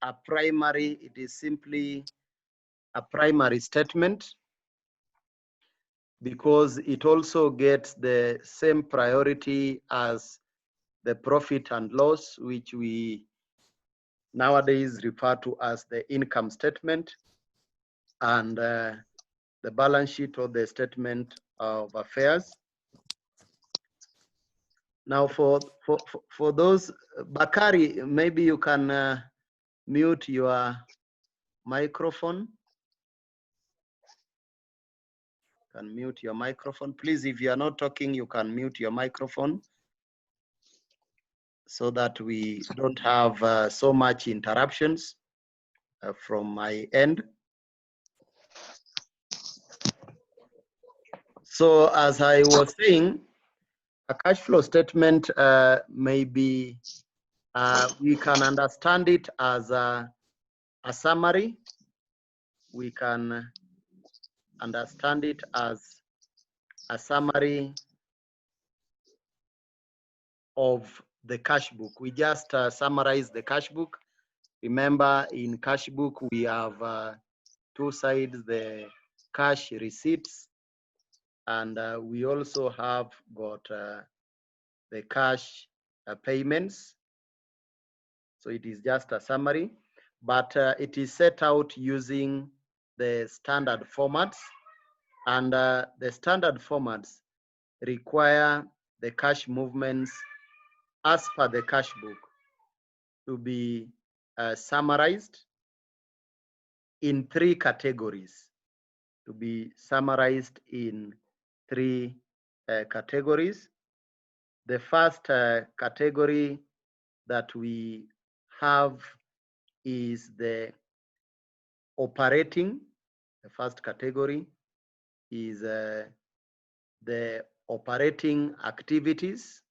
a primary, it is simply a primary statement because it also gets the same priority as the profit and loss, which we nowadays refer to as the income statement, and the balance sheet or the statement of affairs. Now, for those, Bakari, maybe you can mute your microphone. Can mute your microphone, please. If you are not talking, you can mute your microphone so that we don't have so much interruptions from my end. So as I was saying, a cash flow statement maybe we can understand it as a summary. We can understand it as a summary of the cash book. We just summarize the cash book. Remember, in cash book, we have two sides, the cash receipts, and we also have got the cash payments. So it is just a summary, but it is set out using the standard formats, and the standard formats require the cash movements as per the cash book to be summarized in three categories. To be summarized in three categories. The first category that we have is the operating. The first category is the operating activities.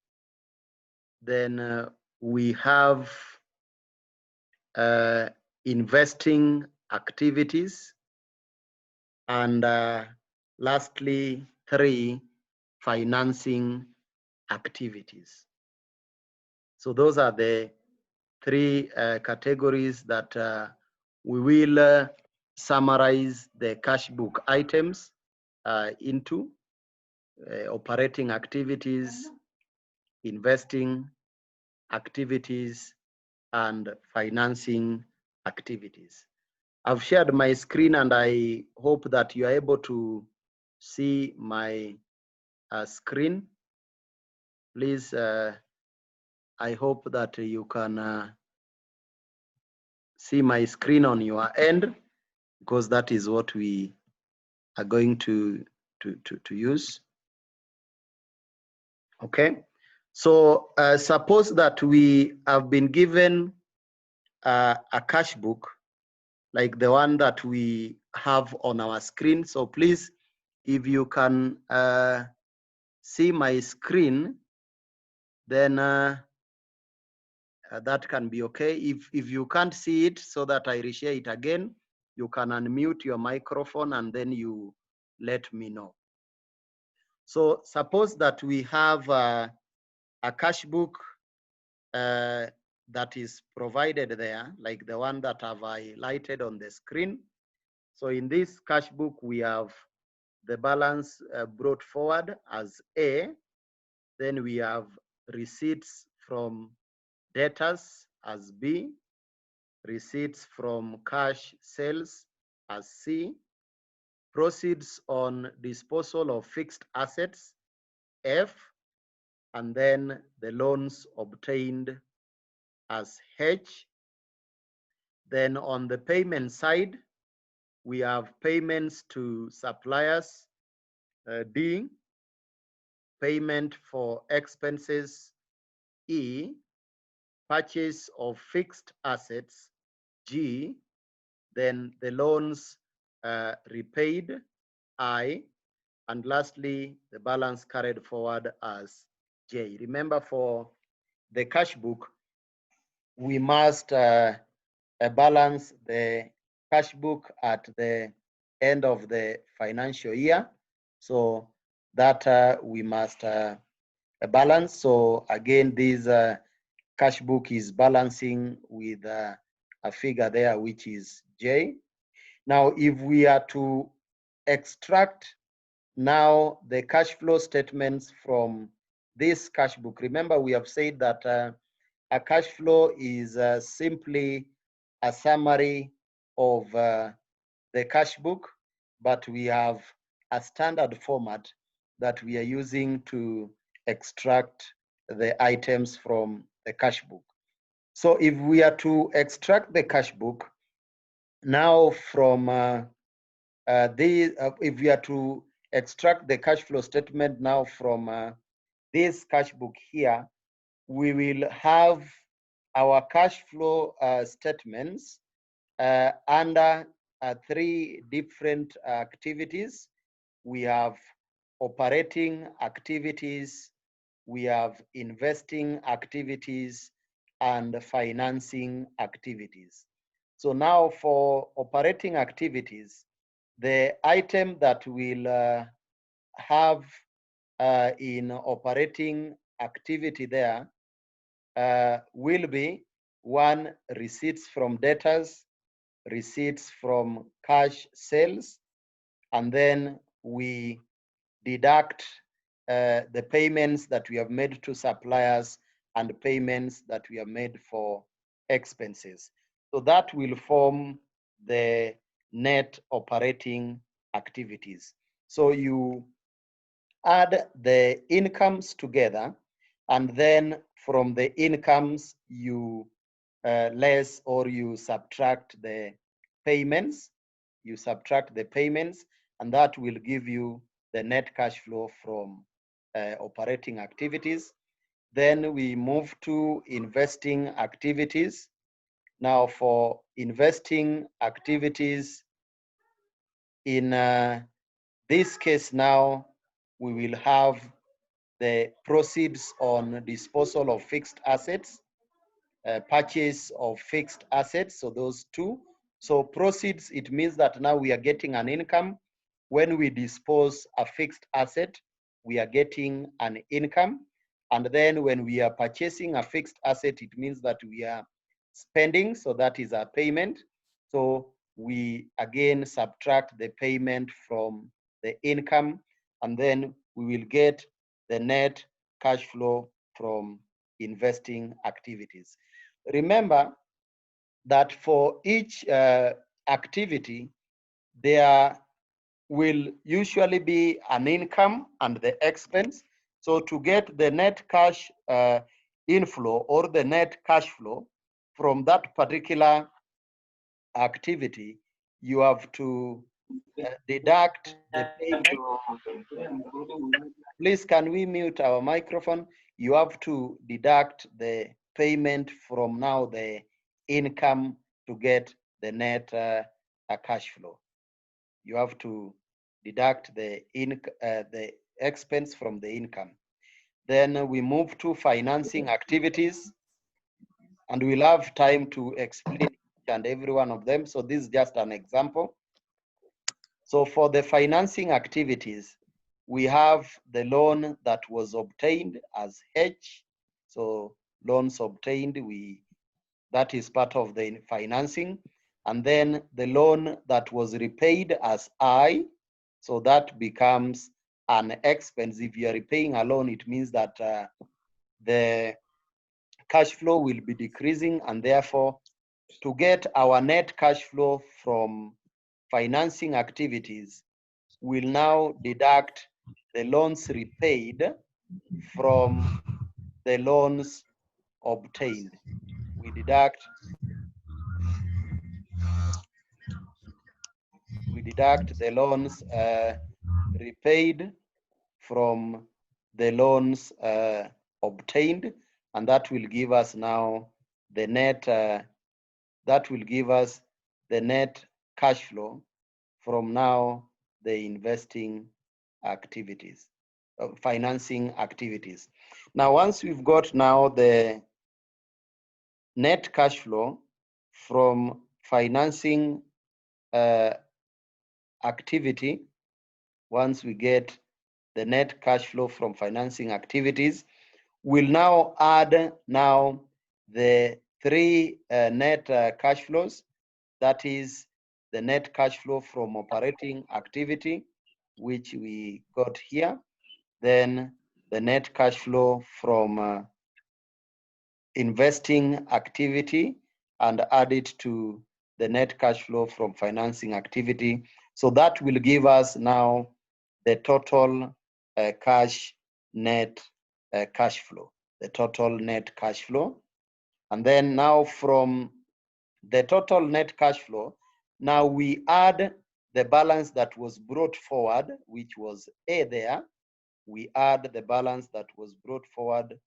Then we have investing activities, and lastly, three, financing activities. So those are the three categories that we will summarize the cash book items into: operating activities, investing activities, and financing activities. I've shared my screen, and I hope that you are able to see my screen. Please, I hope that you can see my screen on your end, because that is what we are going to use. Okay, so suppose that we have been given a cash book like the one that we have on our screen. So please, if you can see my screen, then that can be okay. If you can't see it, so that I reshare it again, you can unmute your microphone and then you let me know. So suppose that we have a cash book that is provided there, like the one that I've highlighted on the screen. So in this cash book, we have the balance brought forward as A. Then we have receipts from debtors as B, receipts from cash sales as C, proceeds on disposal of fixed assets F, and then the loans obtained as H. Then on the payment side, we have payments to suppliers D, payment for expenses E, purchase of fixed assets G, then the loans repaid I, and lastly, the balance carried forward as J. Remember, for the cash book, we must balance the cash book at the end of the financial year. So that we must balance. So again, this cash book is balancing with a figure there, which is J. Now, if we are to extract now the cash flow statements from this cash book, remember we have said that a cash flow is simply a summary of the cash book, but we have a standard format that we are using to extract the items from the cash book. So if we are to extract the cash book now from if we are to extract the cash flow statement now from this cash book here, we will have our cash flow statements under three different activities. We have operating activities, we have investing activities, and financing activities. So now for operating activities, the item that will have in operating activity there will be one, receipts from debtors, receipts from cash sales, and then we deduct the payments that we have made to suppliers and payments that we have made for expenses. So that will form the net operating activities. So you add the incomes together, and then from the incomes you less or you subtract the payments. You subtract the payments, and that will give you the net cash flow from operating activities. Then we move to investing activities. Now for investing activities, in this case now, we will have the proceeds on disposal of fixed assets, purchase of fixed assets, so those two. So proceeds, it means that now we are getting an income. When we dispose a fixed asset, we are getting an income. And then when we are purchasing a fixed asset, it means that we are spending, so that is a payment. So we again subtract the payment from the income, and then we will get the net cash flow from investing activities. Remember that for each activity, there will usually be an income and the expense. So to get the net cash inflow or the net cash flow from that particular activity, you have to deduct the payment. Please, can we mute our microphone? You have to deduct the payment from now the income to get the net cash flow. You have to deduct the expense from the income. Then we move to financing activities, and we'll have time to explain each and every one of them. So this is just an example. So for the financing activities, we have the loan that was obtained as H. So loans obtained, that is part of the financing. And then the loan that was repaid as I, so that becomes an expense. If you are repaying a loan, it means that the cash flow will be decreasing, and therefore to get our net cash flow from financing activities, we'll now deduct the loans repaid from the loans obtained. We deduct the loans repaid from the loans obtained, and that will give us now the net cash flow from now the investing activities, financing activities. Now, once we've got now the net cash flow from financing activity, once we get the net cash flow from financing activities, we'll now add now the three net cash flows. That is the net cash flow from operating activity, which we got here. Then the net cash flow from investing activity, and add it to the net cash flow from financing activity. So that will give us now the total cash net cash flow, the total net cash flow. And then now from the total net cash flow, now we add the balance that was brought forward, which was A there. We add the balance that was brought forward,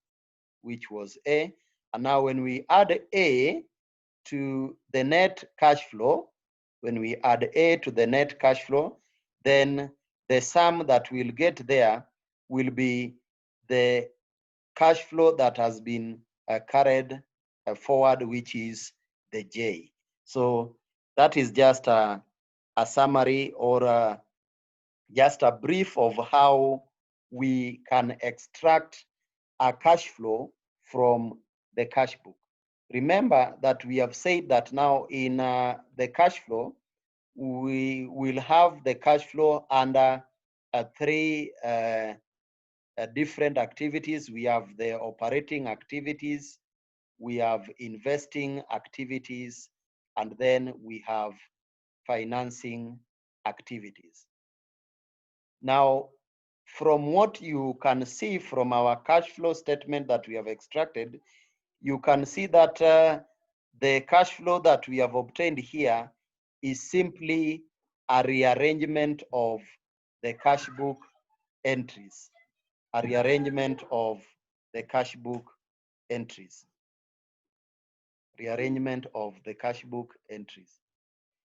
which was A. And now when we add A to the net cash flow, when we add A to the net cash flow, then the sum that we'll get there will be the cash flow that has been carried forward, which is the J. So that is just a summary, or just a brief of how we can extract a cash flow from the cash book. Remember that we have said that now in the cash flow, we will have the cash flow under three different activities. We have the operating activities, we have investing activities, and then we have financing activities. Now, from what you can see from our cash flow statement that we have extracted, you can see that the cash flow that we have obtained here is simply a rearrangement of the cash book entries, a rearrangement of the cash book entries, rearrangement of the cash book entries.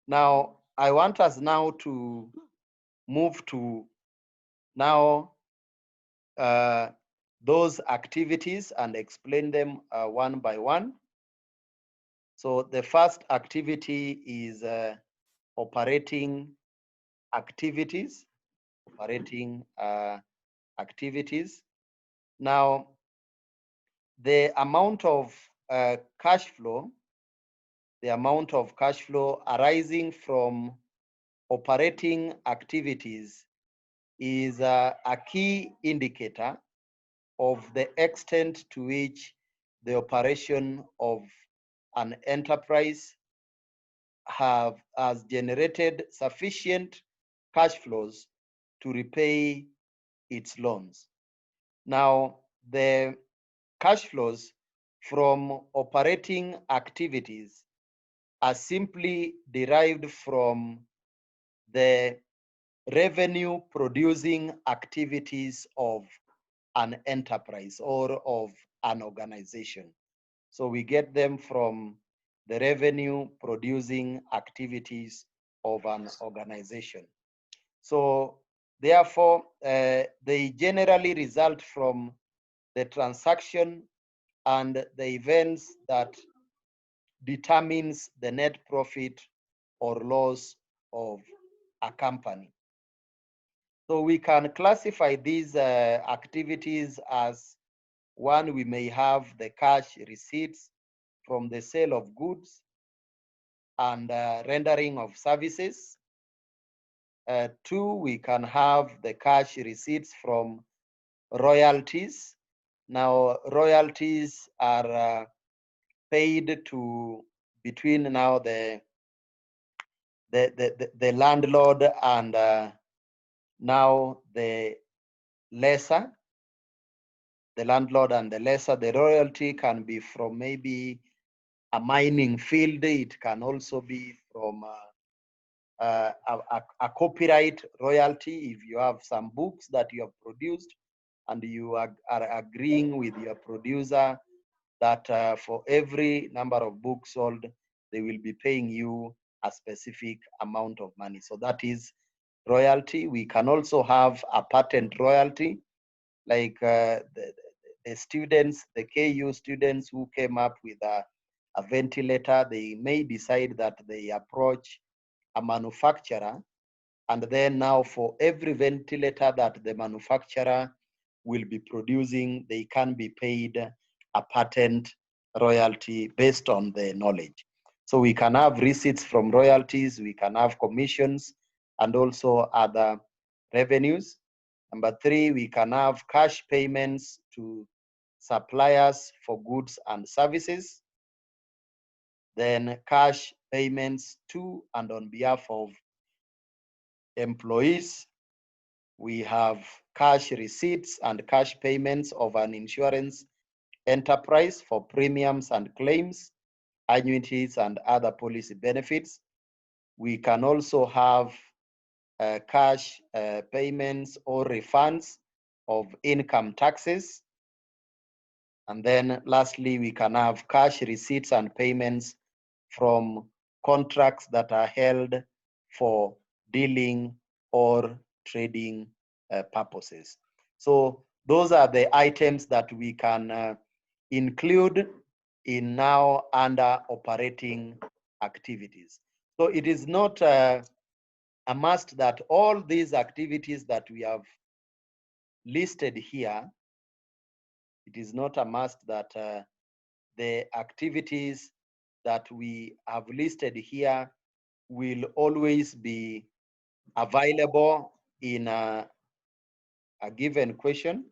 Now, I want us now to move to now those activities and explain them one by one. So the first activity is operating activities. Operating activities. Now, the amount of cash flow, arising from operating activities is a key indicator of the extent to which the operation of an enterprise has generated sufficient cash flows to repay its loans. Now, the cash flows from operating activities are simply derived from the revenue producing activities of an enterprise or of an organization. So we get them from the revenue producing activities of an organization. So therefore, they generally result from the transaction and the events that determines the net profit or loss of a company. So we can classify these activities as: one, we may have the cash receipts from the sale of goods and rendering of services. Two, we can have the cash receipts from royalties. Now, royalties are paid to between now the landlord and now the lessor. The landlord and the lessor. The royalty can be from maybe a mining field. It can also be from a copyright royalty. If you have some books that you have produced and you are agreeing with your producer that for every number of books sold, they will be paying you a specific amount of money. So that is royalty. We can also have a patent royalty, like the students, the KU students who came up with a ventilator. They may decide that they approach a manufacturer, and then now for every ventilator that the manufacturer will be producing, they can be paid a patent royalty based on the knowledge. So we can have receipts from royalties, we can have commissions, and also other revenues. Number three, we can have cash payments to suppliers for goods and services. Then cash payments to and on behalf of employees. We have cash receipts and cash payments of an insurance enterprise for premiums and claims, annuities, and other policy benefits. We can also have cash payments or refunds of income taxes. And then lastly, we can have cash receipts and payments from contracts that are held for dealing or trading purposes. So those are the items that we can include in now under operating activities. So it is not a must that all these activities that we have listed here, it is not a must that the activities that we have listed here will always be available in a given question.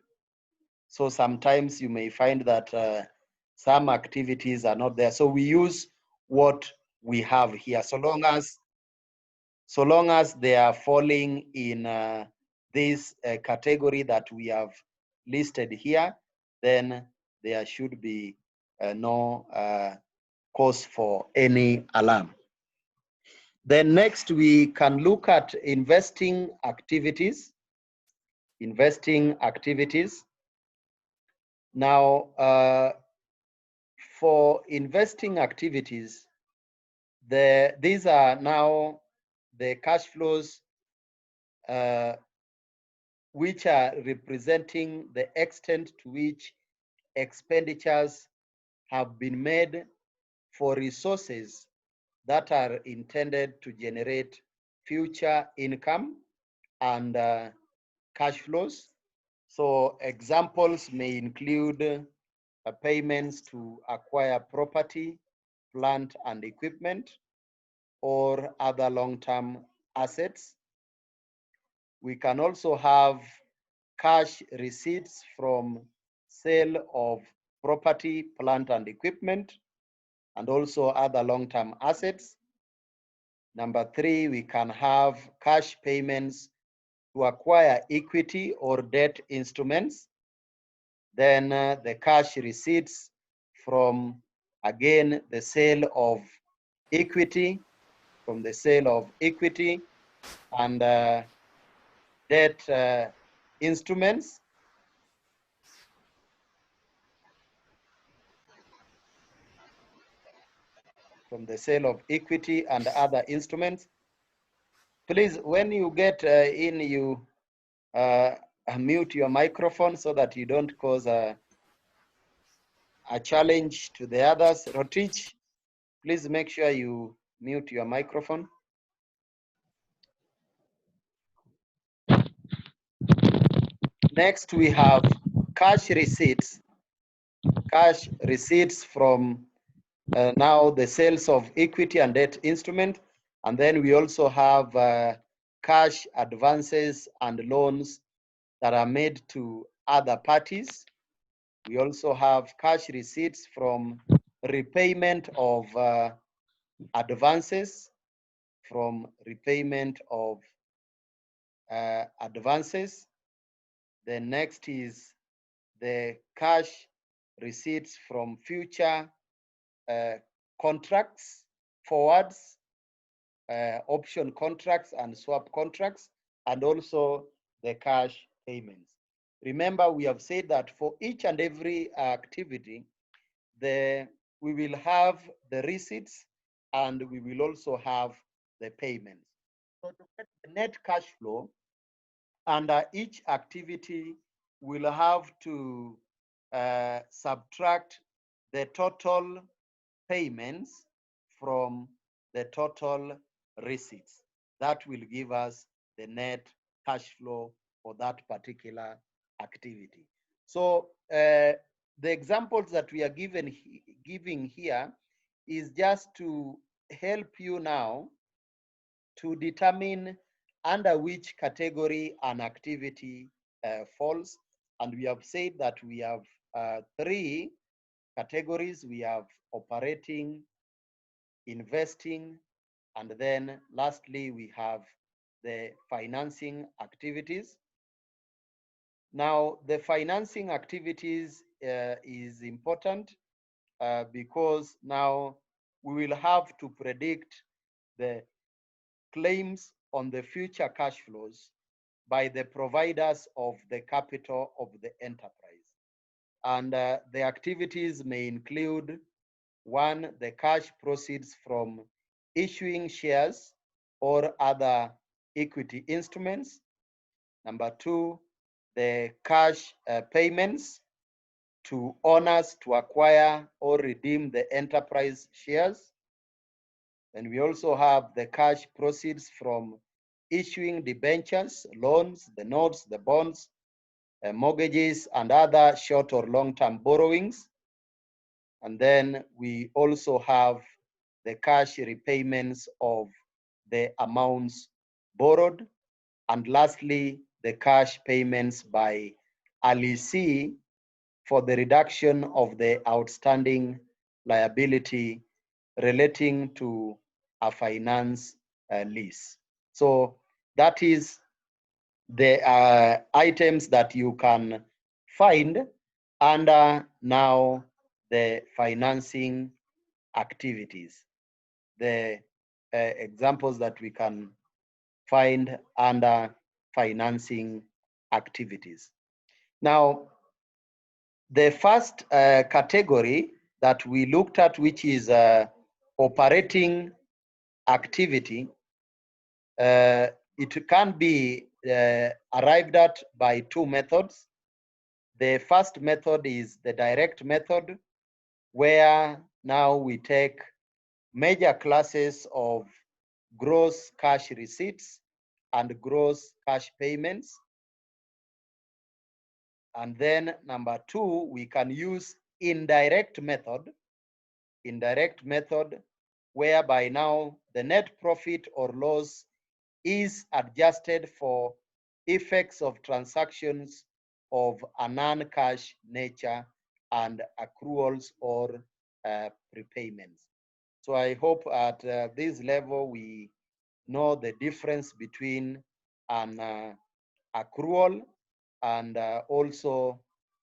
So sometimes you may find that some activities are not there. So we use what we have here, so long as they are falling in this category that we have listed here, then there should be no cause for any alarm. Then next, we can look at investing activities. Now, for investing activities, these are now the cash flows which are representing the extent to which expenditures have been made for resources that are intended to generate future income and cash flows. So examples may include payments to acquire property, plant and equipment, or other long-term assets. We can also have cash receipts from sale of property, plant and equipment, and also other long-term assets. Number three, we can have cash payments to acquire equity or debt instruments. Then the cash receipts from, again, the sale of equity, and debt instruments. From the sale of equity and other instruments. Please, when you get in, you mute your microphone so that you don't cause a challenge to the others. Rotich, please make sure you mute your microphone. Next, we have cash receipts. Cash receipts from now the sales of equity and debt instrument. And then we also have cash advances and loans that are made to other parties. We also have cash receipts from repayment of advances, The next is the cash receipts from future contracts, forwards, option contracts and swap contracts, and also the cash payments. Remember, we have said that for each and every activity, we will have the receipts and we will also have the payments. So to get the net cash flow under each activity, we'll have to subtract the total payments from the total receipts. That will give us the net cash flow for that particular activity. So the examples that we are giving here is just to help you now to determine under which category an activity falls. And we have said that we have three categories. We have operating, investing, and then lastly, we have the financing activities. Now, the financing activities is important because now we will have to predict the claims on the future cash flows by the providers of the capital of the enterprise. And the activities may include: one, the cash proceeds from issuing shares or other equity instruments. Number two, the cash payments to owners to acquire or redeem the enterprise shares. And we also have the cash proceeds from issuing debentures, loans, the notes, the bonds, mortgages, and other short or long-term borrowings. And then we also have the cash repayments of the amounts borrowed. And lastly, the cash payments by lessee for the reduction of the outstanding liability relating to a finance lease. So that is the items that you can find under now the financing activities, the examples that we can find under financing activities. Now, the first category that we looked at, which is operating activity, it can be arrived at by two methods. The first method is the direct method, where now we take major classes of gross cash receipts and gross cash payments. And then number two, we can use indirect method, whereby now the net profit or loss is adjusted for effects of transactions of a non-cash nature and accruals or prepayments. So I hope at this level we know the difference between an accrual and also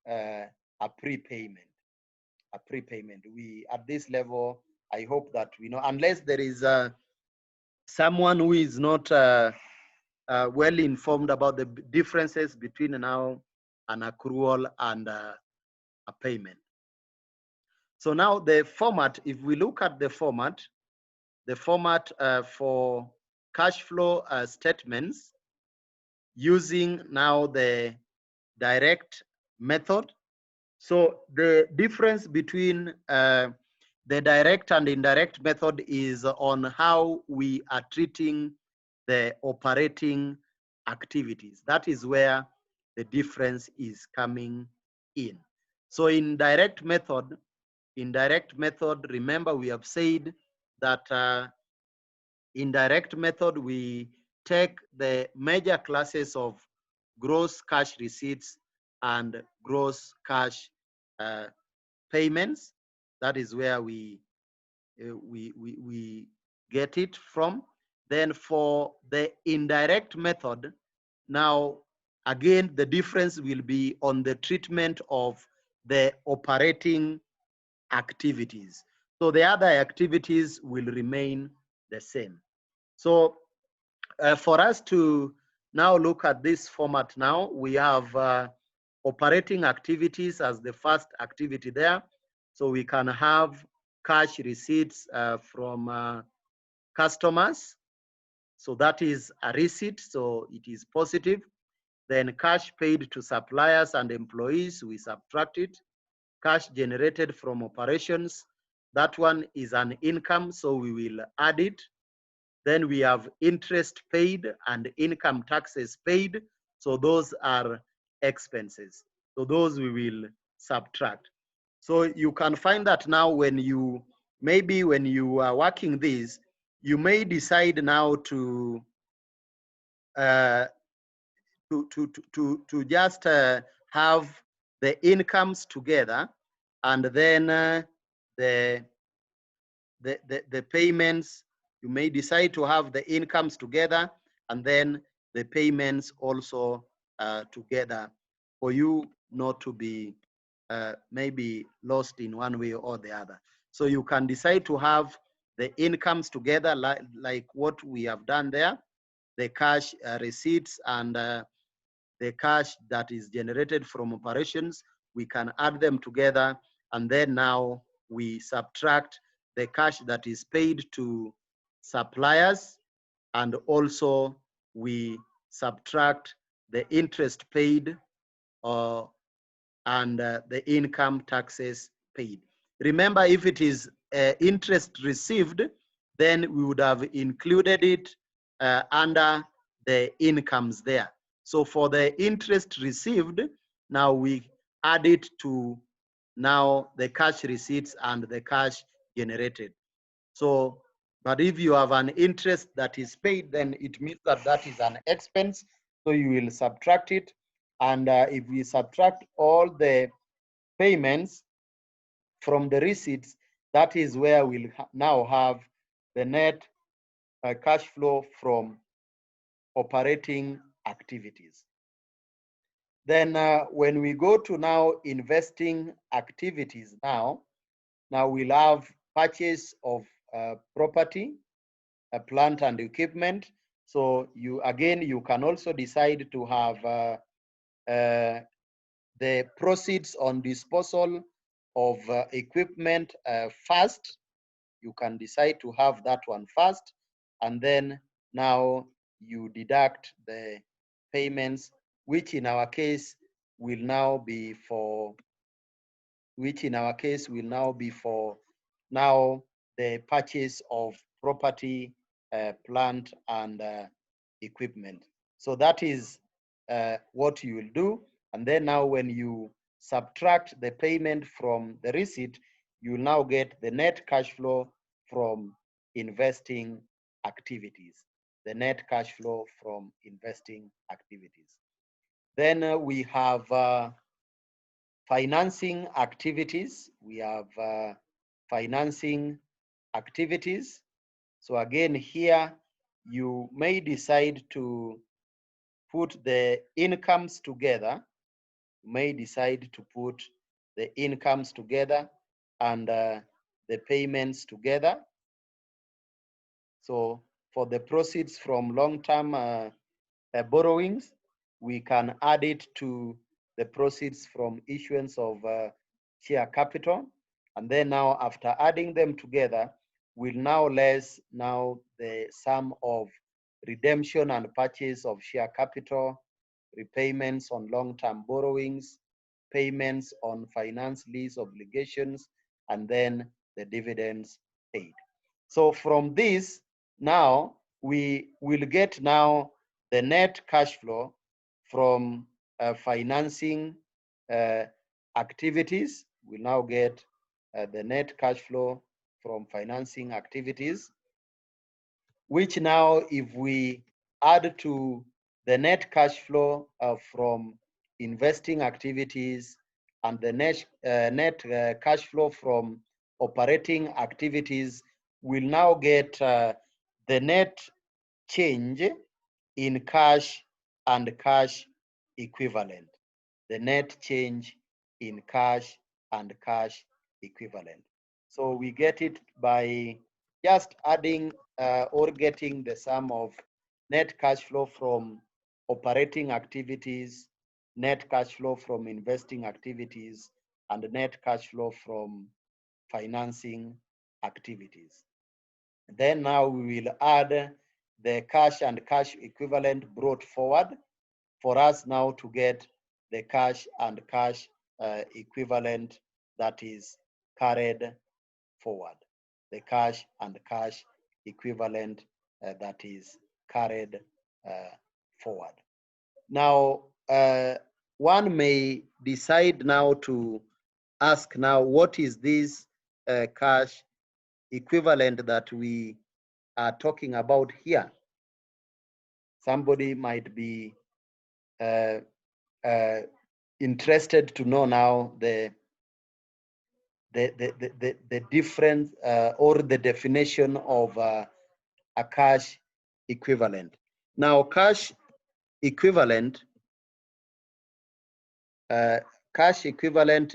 a prepayment. We at this level, I hope that we know, unless there is someone who is not well informed about the differences between now an accrual and a payment. So now the format, if we look at the format for cash flow statements using now the direct method. So the difference between the direct and indirect method is on how we are treating the operating activities. That is where the difference is coming in. So in direct method, remember we have said that in direct method, we take the major classes of gross cash receipts and gross cash payments. That is where we get it from. Then for the indirect method, now again the difference will be on the treatment of the operating activities. So the other activities will remain the same. So for us to now look at this format now, we have operating activities as the first activity there. So we can have cash receipts from customers. So that is a receipt, so it is positive. Then cash paid to suppliers and employees, we subtract it. Cash generated from operations, that one is an income, so we will add it. Then we have interest paid and income taxes paid. So those are expenses. So those we will subtract. So you can find that now when you, maybe when you are working this, you may decide now to just have the incomes together, and then the payments, you may decide to have the incomes together and then the payments also together, for you not to be maybe lost in one way or the other. So you can decide to have the incomes together, like what we have done there, the cash receipts and the cash that is generated from operations. We can add them together, and then now we subtract the cash that is paid to suppliers, and also we subtract the interest paid and the income taxes paid. Remember, if it is interest received, then we would have included it under the incomes there. So for the interest received, now we add it to now the cash receipts and the cash generated. So, but if you have an interest that is paid, then it means that that is an expense. So you will subtract it. And if we subtract all the payments from the receipts, that is where we'll now have the net cash flow from operating activities. Then when we go to now investing activities now we'll have purchase of property, plant and equipment. So you can also decide to have the proceeds on disposal of equipment first. You can decide to have that one first, and then now you deduct the payments, which in our case will now be for now the purchase of property, plant and equipment. So that is what you will do. And then now when you subtract the payment from the receipt, you will now get the net cash flow from investing activities. The net cash flow from investing activities. Then we have financing activities. We have financing activities. So again, here you may decide to put the incomes together. You may decide to put the incomes together and the payments together. So for the proceeds from long-term borrowings, we can add it to the proceeds from issuance of share capital. And then now after adding them together, we'll now less now the sum of redemption and purchase of share capital, repayments on long-term borrowings, payments on finance lease obligations, and then the dividends paid. So from this, now we will get now the net cash flow from financing activities. We'll now get the net cash flow from financing activities, which now if we add to the net cash flow from investing activities and the net cash flow from operating activities, we'll now get the net change in cash and cash equivalent. The net change in cash and cash equivalent. So we get it by just adding or getting the sum of net cash flow from operating activities, net cash flow from investing activities, and net cash flow from financing activities. Then now we will add the cash and cash equivalent brought forward for us now to get the cash and cash equivalent that is carried forward. The cash and cash equivalent that is carried forward. Now, one may decide now to ask now, what is this cash equivalent that we are talking about here? Somebody might be interested to know now the difference or the definition of a cash equivalent. Now, cash equivalent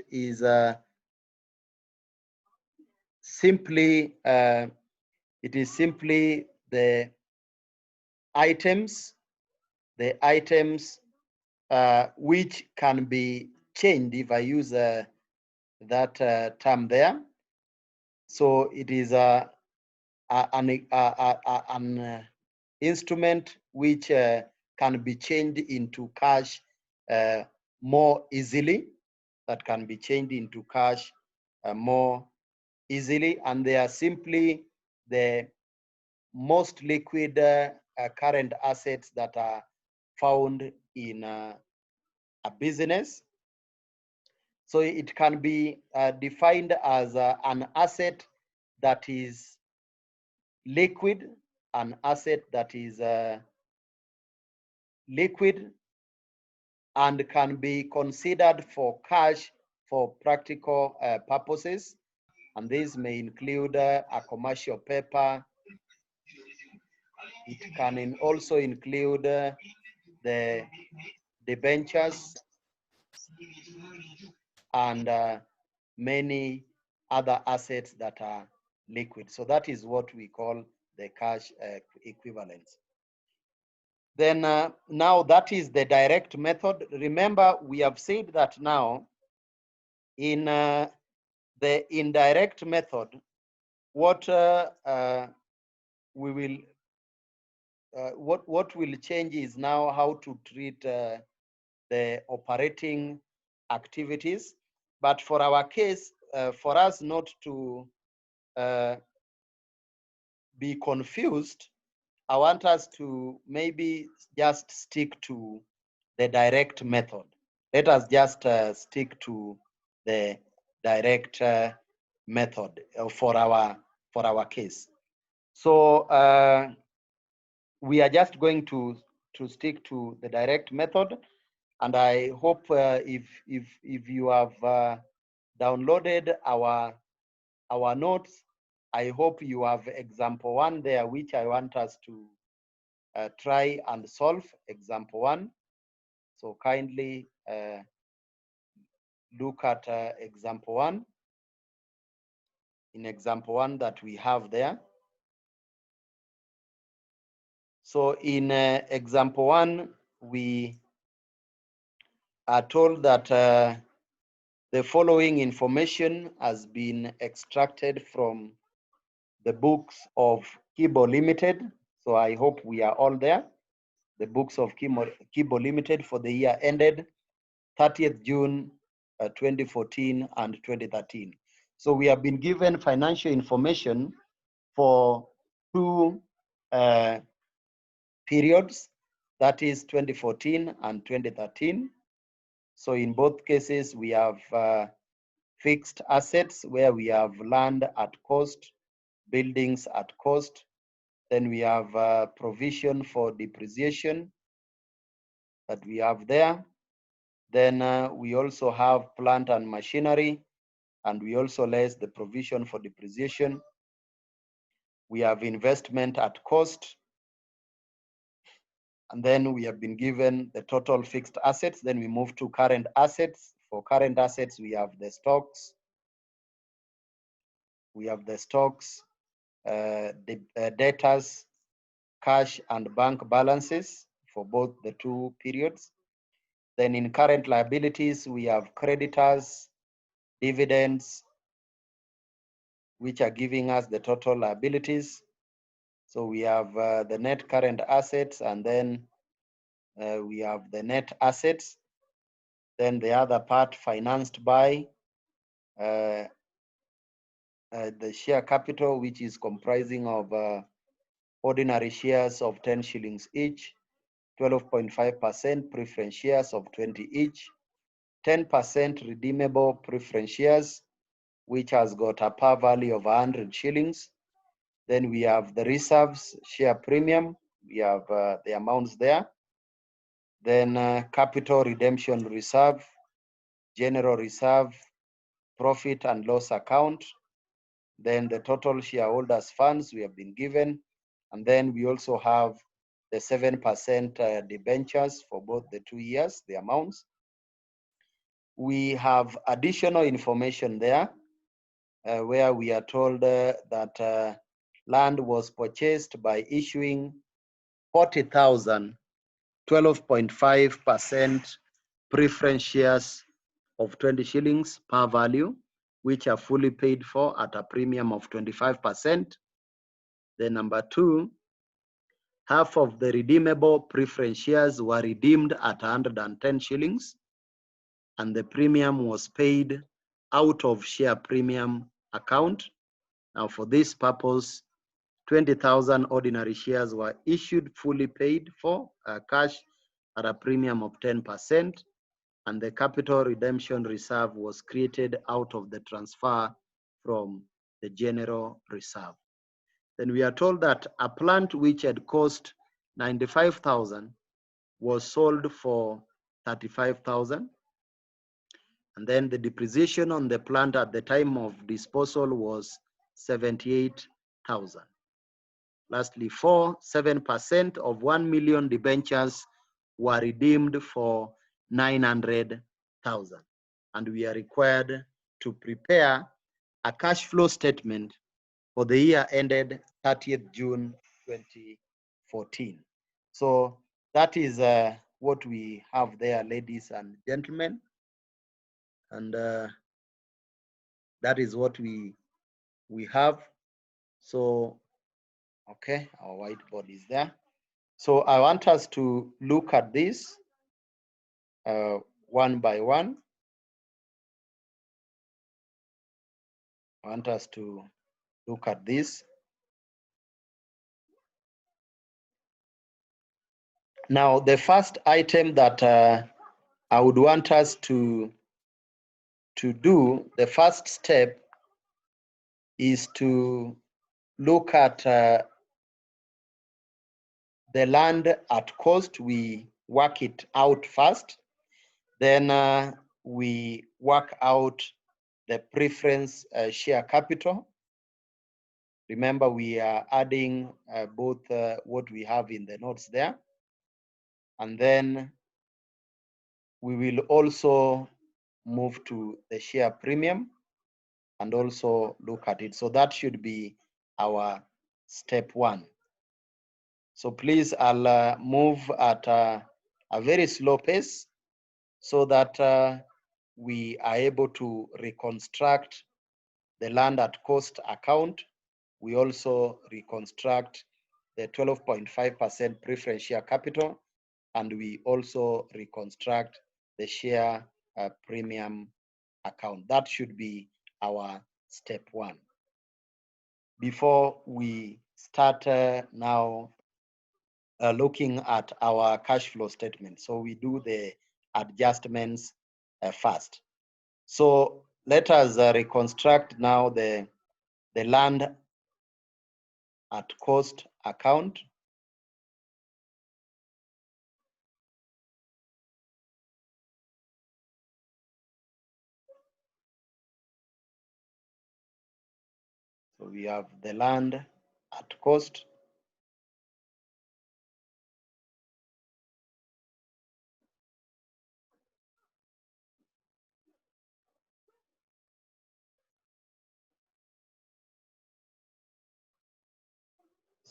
is simply it is simply the items which can be changed, if I use that term there. So it is an instrument which can be changed into cash more easily, that can be changed into cash more easily, and they are simply the most liquid current assets that are found in a business. So it can be defined as an asset that is liquid, an asset that is liquid and can be considered for cash for practical purposes. And these may include a commercial paper. It can also include the debentures and many other assets that are liquid. So that is what we call the cash equivalents. Then now that is the direct method. Remember, we have said that now in the indirect method, what we will what will change is now how to treat the operating activities. But for our case, for us not to be confused, I want us to maybe just stick to the direct method. Let us just stick to the direct method for our case. So we are just going to stick to the direct method, and I hope if you have downloaded our notes, I hope you have example 1 there, which I want us to try and solve example 1. So kindly look at example 1. In example 1 that we have there. So in example 1, we are told that the following information has been extracted from the books of Kibo Limited. So I hope we are all there. The books of Kibo Limited for the year ended 30th June 2014 and 2013. So we have been given financial information for 2 periods, that is 2014 and 2013. So in both cases, we have fixed assets where we have land at cost, buildings at cost. Then we have provision for depreciation that we have there. Then we also have plant and machinery, and we also less the provision for depreciation. We have investment at cost, and then we have been given the total fixed assets. Then we move to current assets. For current assets, we have the stocks. We have the stocks, the debtors, cash and bank balances for both the 2 periods. Then in current liabilities, we have creditors, dividends, which are giving us the total liabilities. So we have the net current assets, and then we have the net assets. Then the other part financed by the share capital, which is comprising of ordinary shares of 10 shillings each, 12.5% preference shares of 20 each, 10% redeemable preference shares, which has got a par value of 100 shillings. Then we have the reserves share premium. We have the amounts there. Then capital redemption reserve, general reserve, profit and loss account. Then the total shareholders funds we have been given. And then we also have the 7% debentures for both the 2 years, the amounts. We have additional information there where we are told that land was purchased by issuing 40,000, 12.5% preference shares of 20 shillings per value, which are fully paid for at a premium of 25%. Then number 2, half of the redeemable preference shares were redeemed at 110 shillings, and the premium was paid out of share premium account. Now, for this purpose, 20,000 ordinary shares were issued, fully paid for cash at a premium of 10%, and the capital redemption reserve was created out of the transfer from the general reserve. Then we are told that a plant which had cost 95,000 was sold for 35,000. And then the depreciation on the plant at the time of disposal was 78,000. Lastly, 7% of 1 million debentures were redeemed for 900,000. And we are required to prepare a cash flow statement for the year ended 30th June 2014. So that is what we have there, ladies and gentlemen. And that is what we have. So, okay, our whiteboard is there. So I want us to look at this one by one. I want us to look at this. Now, the first item that I would want us to do, the first step is to look at the land at cost. We work it out first. Then we work out the preference share capital. Remember, we are adding both what we have in the notes there. And then we will also move to the share premium and also look at it. So that should be our step 1. So please, I'll move at a very slow pace so that we are able to reconstruct the land at cost account. We also reconstruct the 12.5% preference share capital, and we also reconstruct the share premium account. That should be our step 1. Before we start now looking at our cash flow statement. So we do the adjustments first. So let us reconstruct now the land at cost account. So we have the land at cost.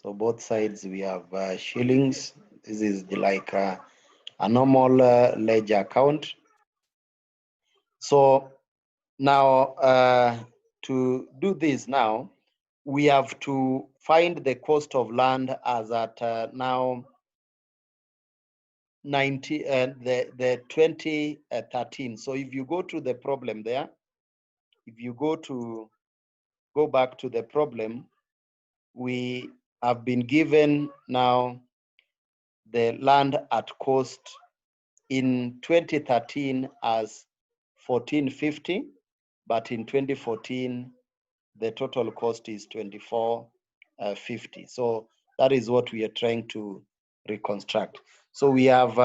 So both sides we have shillings. This is like a normal ledger account. So now to do this now, we have to find the cost of land as at now 2013. So if you go to the problem there, if you go back to the problem, we have been given now the land at cost in 2013 as 1450, but in 2014, the total cost is 2450. So that is what we are trying to reconstruct. So we have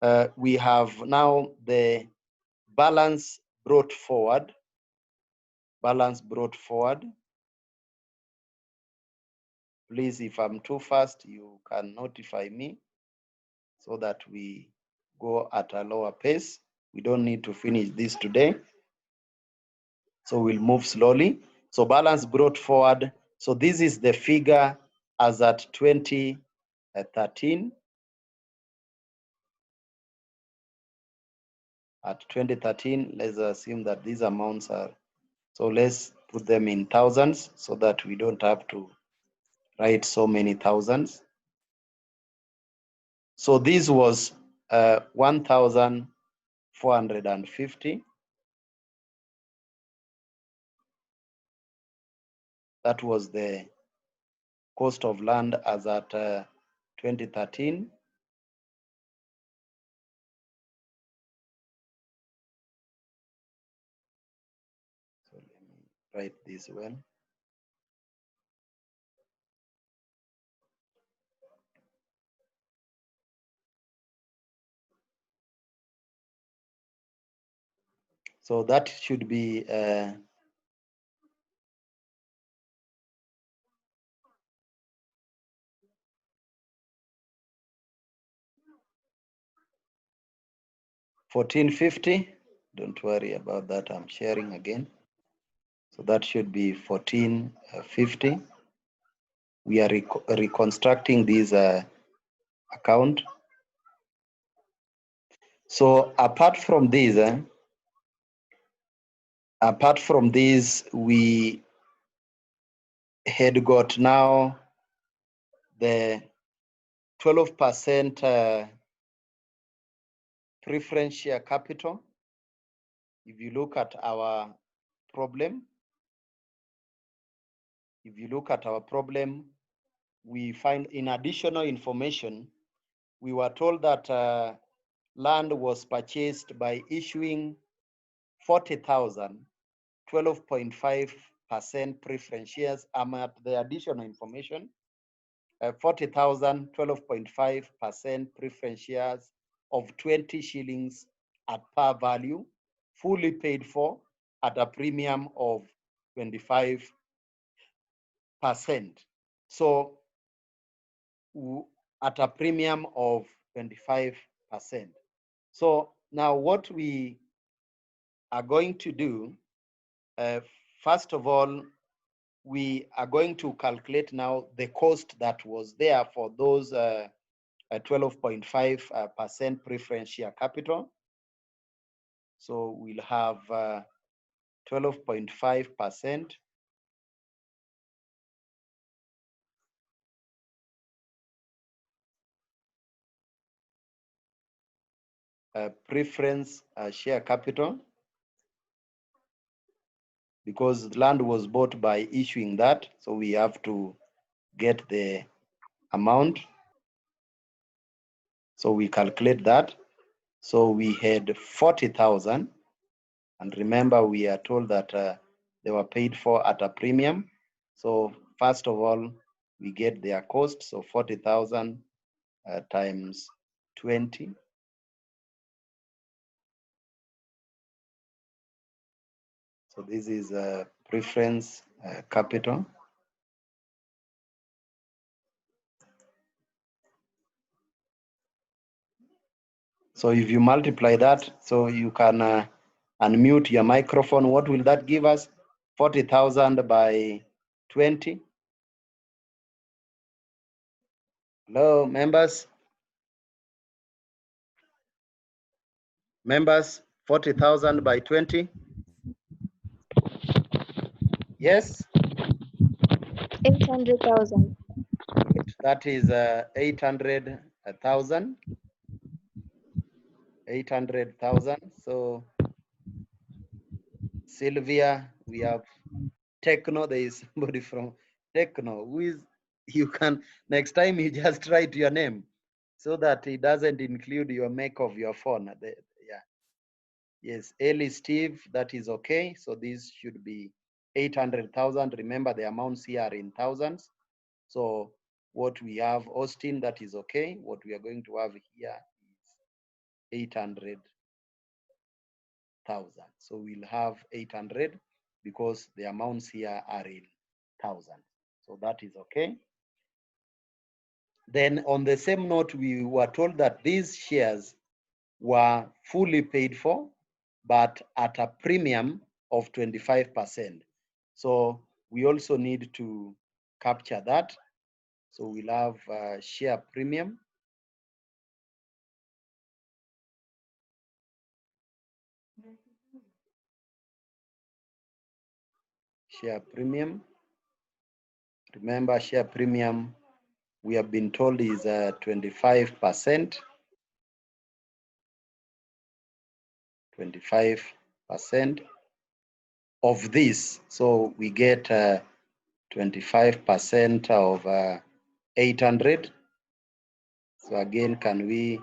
now the balance brought forward. Balance brought forward. Please, if I'm too fast, you can notify me so that we go at a lower pace. We don't need to finish this today. So we'll move slowly. So balance brought forward. So this is the figure as at 2013. At 2013, let's assume that these amounts are, so let's put them in thousands so that we don't have to write so many thousands. So this was 1,450. That was the cost of land as at 2013. So let me write this well. So that should be 1450. Don't worry about that. I'm sharing again. So that should be 1450. We are reconstructing this account. So apart from this, we had got now the 12% preference share capital. If you look at our problem, we find in additional information, we were told that land was purchased by issuing 40,000, 12.5% preference shares. I'm at the additional information. 40,000, 12.5% preference shares of 20 shillings at par value, fully paid for at a premium of 25%. So at a premium of 25%. So now what we are going to do, first of all, we are going to calculate now the cost that was there for those 12.5% preference share capital. So we'll have 12.5% preference share capital, because land was bought by issuing that. So we have to get the amount. So we calculate that. So we had 40,000. And remember, we are told that they were paid for at a premium. So first of all, we get their cost. So 40,000 times 20. So this is preference capital. So if you multiply that, so you can unmute your microphone. What will that give us? 40,000 by 20. Hello, members? Members, 40,000 by 20. Yes? 800,000. That is 800,000. 800,000. So Sylvia, we have Techno. There is somebody from Techno who is, you can, next time you just write your name so that it doesn't include your make of your phone. Yeah. Yes, Eli Steve, that is okay. So this should be 800,000. Remember the amounts here are in thousands. So what we have, Austin, that is okay. What we are going to have here is 800,000. So we'll have 800 because the amounts here are in thousands. So that is okay. Then on the same note, we were told that these shares were fully paid for, but at a premium of 25%. So we also need to capture that. So we'll have share premium. Share premium. Remember, share premium, we have been told is 25%. 25% of this. So we get 25% of 800. So again, can we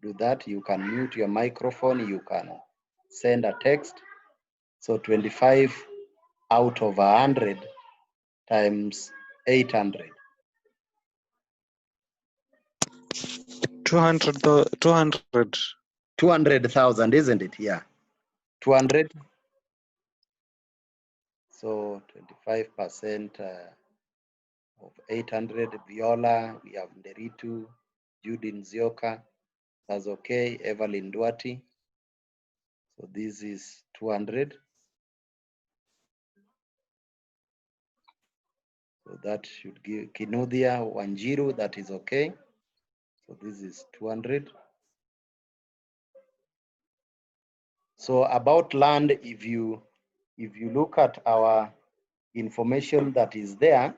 do that? You can mute your microphone, you can send a text. So 25 out of 100 times 800. 200,000, isn't it? Yeah. 200. So 25% of 800. Viola, we have Nderitu, Judy Nzioka. That's okay. Evelyn Duati. So this is 200. So that should give Kinudia Wanjiru, that is okay. So this is 200. So about land, if you look at our information that is there,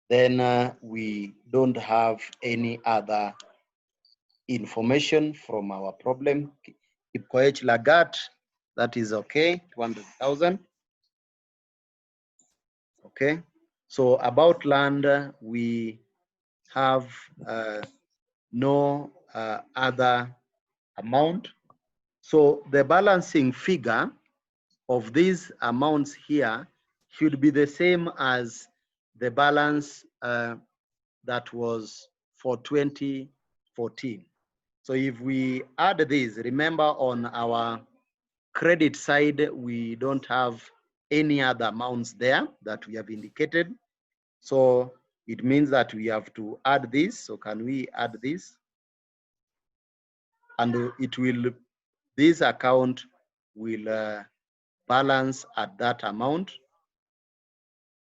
then we don't have any other information from our problem. Kipkoech Lagat, that is okay, 200,000. Okay. So about land, we have no other amount. So the balancing figure of these amounts here should be the same as the balance that was for 2014. So if we add this, remember on our credit side, we don't have any other amounts there that we have indicated. So it means that we have to add this. So can we add this? And it will, this account will balance at that amount.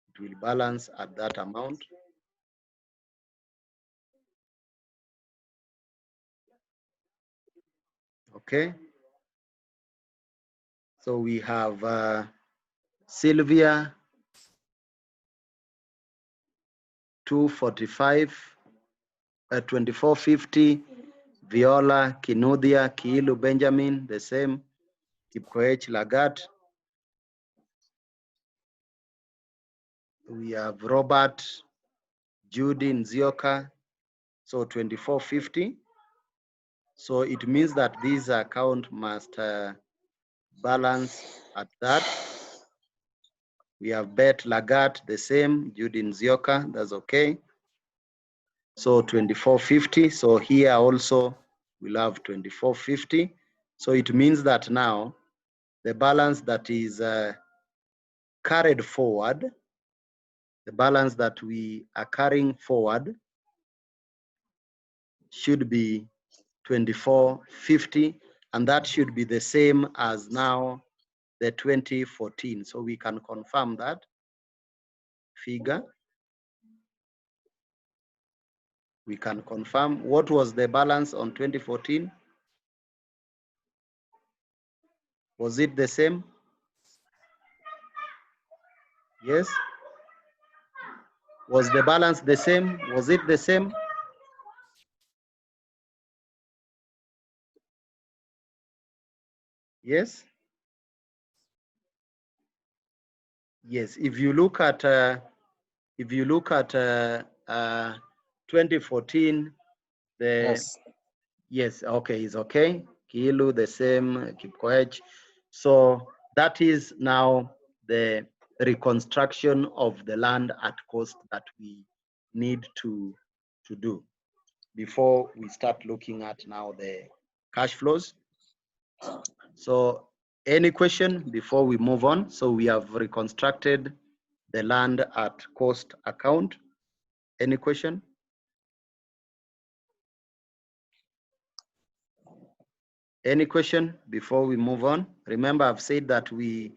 It will balance at that amount. Okay. So we have Sylvia, 245, 2450, Viola, Kinudia, Kiilu Benjamin, the same, Kipkoech Lagat. We have Robert, Judy Nzioka, so 2450. So it means that this account must balance at that. We have Bet Lagat, the same, Judy Nzioka, that's okay. So 2450. So here also we'll have 2450. So it means that now the balance that is carried forward, the balance that we are carrying forward should be 2450, and that should be the same as now the 2014. So we can confirm that figure. We can confirm what was the balance on 2014. Was it the same? Yes. Was the balance the same? Was it the same? Yes. Yes. If you look at 2014, the Yes. yes, okay, it's okay. Kilu, the same, Kipkoech. So that is now the reconstruction of the land at cost that we need to do before we start looking at now the cash flows. So any question before we move on? So we have reconstructed the land at cost account. Any question? Any question before we move on? Remember, I've said that we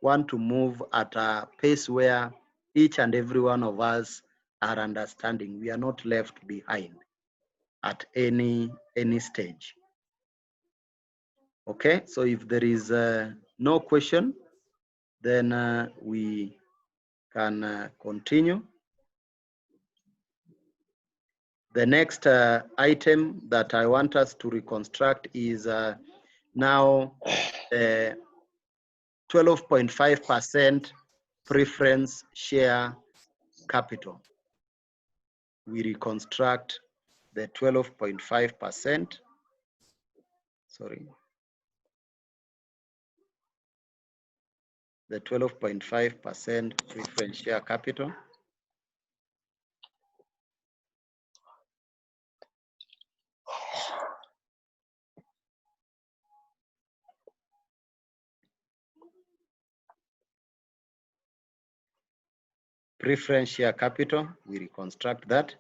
want to move at a pace where each and every one of us are understanding. We are not left behind at any stage. Okay, so if there is no question, then we can continue. The next item that I want us to reconstruct is now 12.5% preference share capital. We reconstruct the 12.5%. Sorry. The 12.5% preference share capital. Preference share capital, we reconstruct that.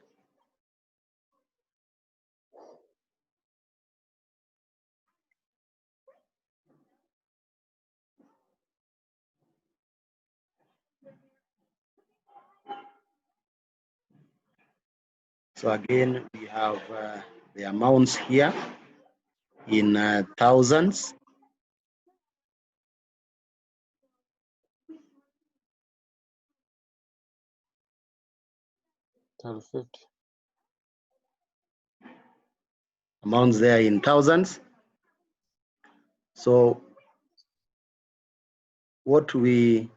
So again, we have the amounts here in thousands. Amounts there in thousands. So what we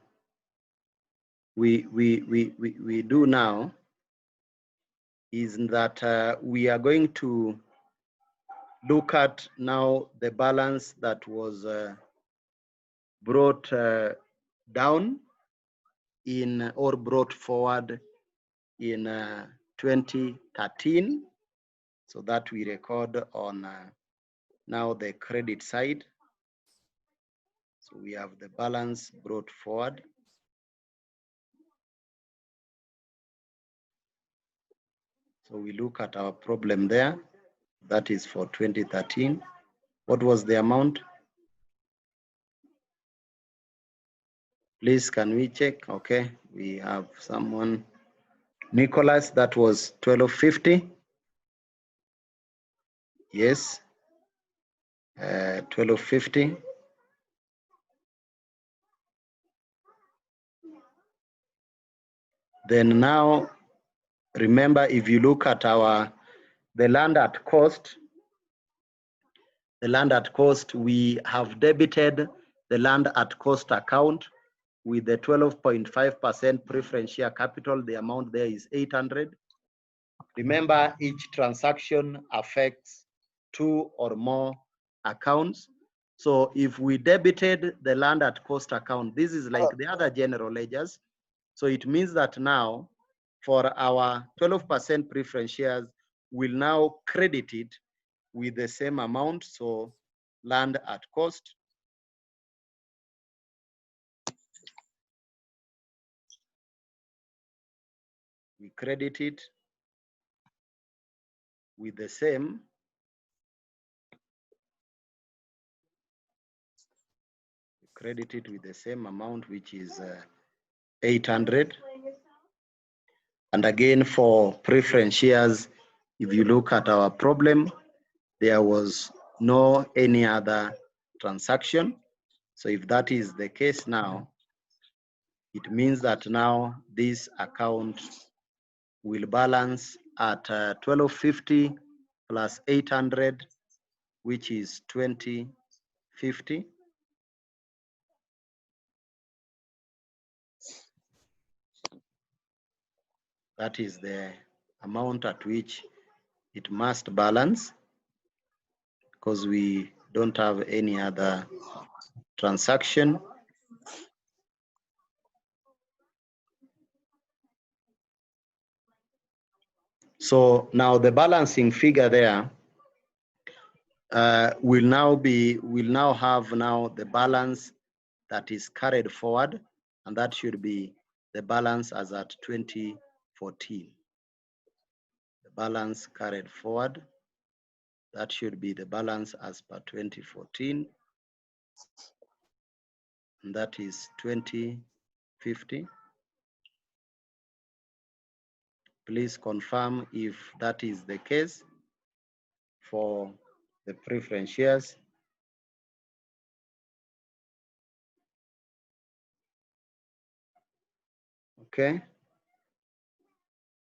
do now is that we are going to look at now the balance that was brought down in or brought forward in 2013, so that we record on now the credit side. So we have the balance brought forward. So we look at our problem there. That is for 2013. What was the amount? Please, can we check? Okay, we have someone. Nicholas, that was 1250. Yes, 1250. Then now, remember, if you look at the land at cost, we have debited the land at cost account with the 12.5% preference share capital. The amount there is 800. Remember, each transaction affects 2 or more accounts. So if we debited the land at cost account, this is like the other general ledgers. So it means that now for our 12% preference shares, we'll now credit it with the same amount. So land at cost. We credit it with the same amount, which is 800. And again, for preference shares, if you look at our problem, there was no any other transaction. So if that is the case now, it means that now this account will balance at 1250 plus 800, which is 2050. That is the amount at which it must balance, because we don't have any other transaction. So now the balancing figure there will now have the balance that is carried forward, and that should be the balance as at 2014. The balance carried forward, that should be the balance as per 2014, and that is 2050. Please confirm if that is the case for the preference shares. Okay,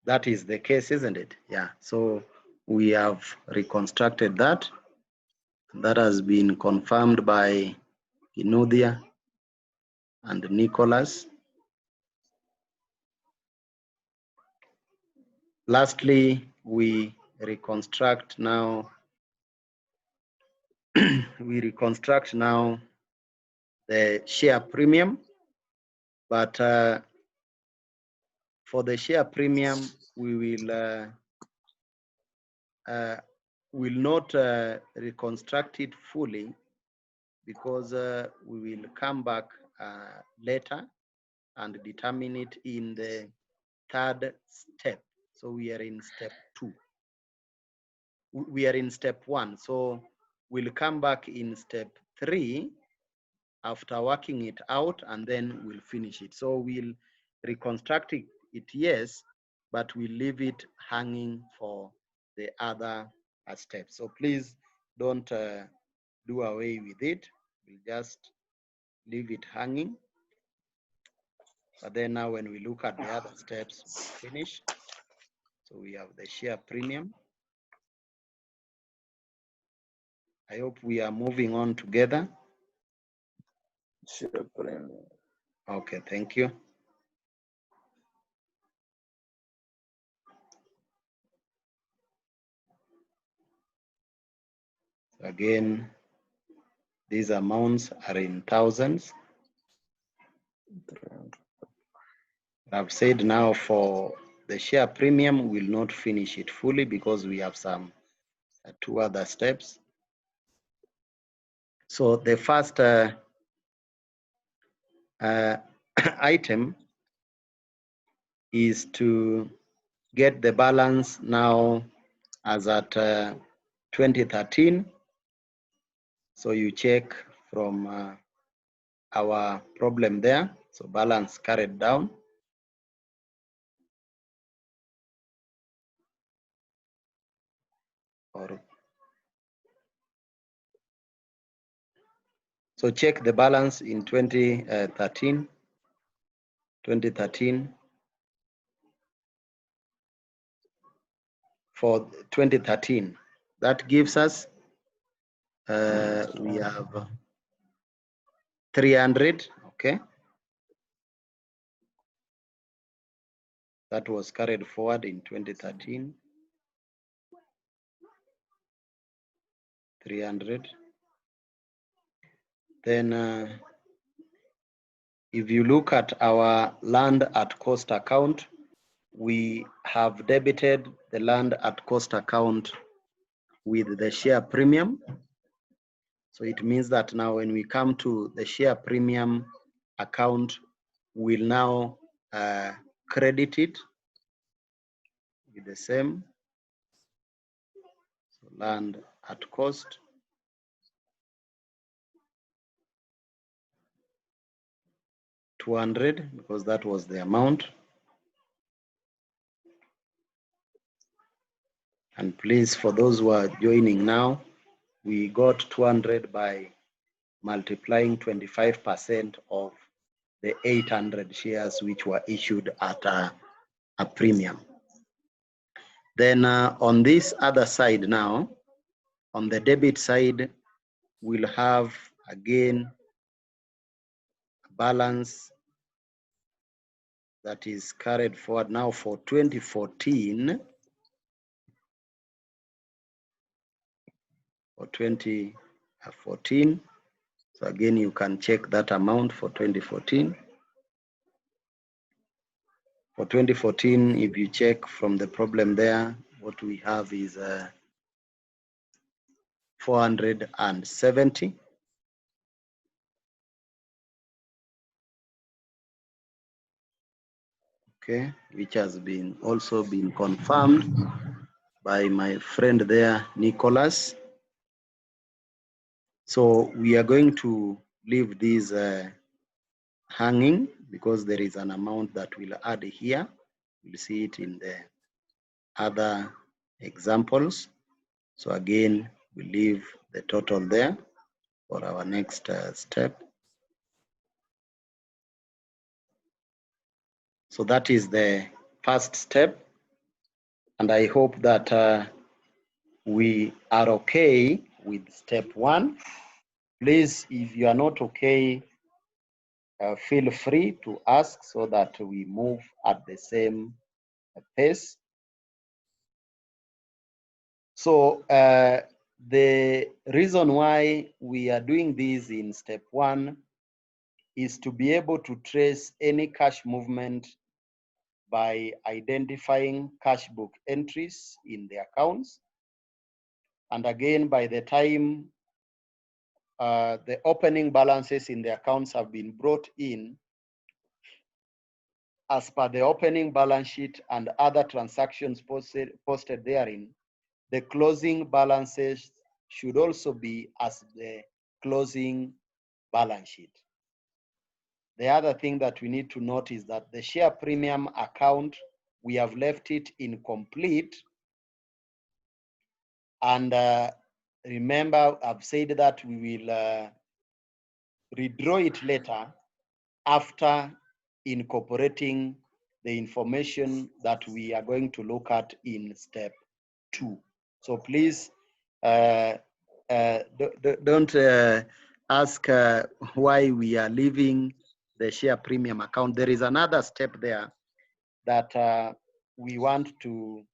that is the case, isn't it? Yeah, so we have reconstructed that. That has been confirmed by Inudia and Nicholas. Lastly, we reconstruct now the share premium, but for the share premium, we will not reconstruct it fully, because we will come back later and determine it in the third step. So we are in step 2. We are in step 1. So we'll come back in step 3 after working it out, and then we'll finish it. So we'll reconstruct it, yes, but we'll leave it hanging for the other steps. So please don't do away with it. We'll just leave it hanging. But then now when we look at the other steps, we finish. So we have the share premium. I hope we are moving on together. Share premium. Okay, thank you. Again, these amounts are in thousands. I've said now for the share premium, we'll not finish it fully because we have some 2 other steps. So the first item is to get the balance now as at 2013. So you check from our problem there. So balance carried down. So check the balance in 2013. For 2013, that gives us we have 300. Okay, that was carried forward in 2013. 300. Then if you look at our land at cost account, we have debited the land at cost account with the share premium. So it means that now when we come to the share premium account, we'll now credit it with the same. So land at cost. $200, because that was the amount. And please, for those who are joining now, we got 200 by multiplying 25% of the 800 shares which were issued at a premium. Then on this other side now, on the debit side, we'll have again a balance that is carried forward now for 2014 or 2014. 14. So again, you can check that amount for 2014. For 2014, if you check from the problem there, what we have is 470. Okay, which has been also been confirmed by my friend there, Nicholas. So we are going to leave these hanging because there is an amount that we'll add here. We'll see it in the other examples. So again, we leave the total there for our next step. So that is the first step. And I hope that we are okay with step 1. Please, if you are not okay, feel free to ask so that we move at the same pace. So the reason why we are doing this in step 1 is to be able to trace any cash movement by identifying cash book entries in the accounts. And again, by the time the opening balances in the accounts have been brought in, as per the opening balance sheet and other transactions posted therein, the closing balances should also be as the closing balance sheet. The other thing that we need to note is that the share premium account, we have left it incomplete. And remember, I've said that we will redraw it later after incorporating the information that we are going to look at in step 2. So please don't ask why we are leaving the share premium account. There is another step there that we want to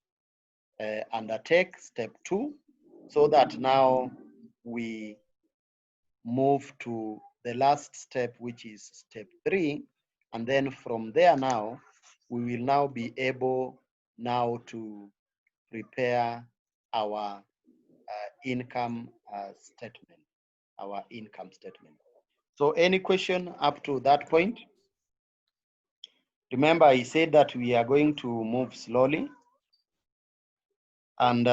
undertake, step 2, so that now we move to the last step, which is step 3. And then from there now, we will now be able now to prepare our income statement, So any question up to that point? Remember, I said that we are going to move slowly, and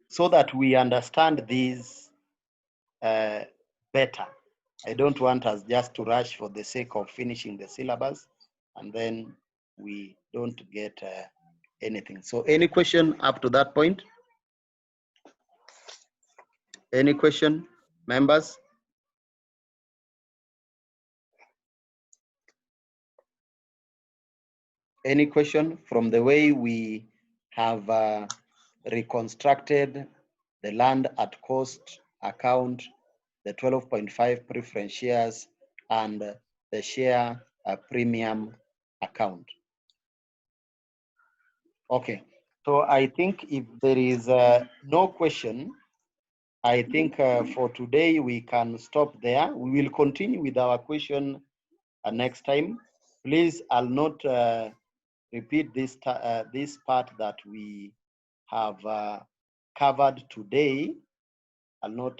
so that we understand these better. I don't want us just to rush for the sake of finishing the syllabus, and then we don't get anything. So any question up to that point? Any question, members? Any question from the way we have reconstructed the land at cost account, the 12.5 preference shares, and the share premium account? Okay, so I think if there is no question, I think for today we can stop there. We will continue with our question next time. Please, I'll not repeat this part that we have covered today. I'll not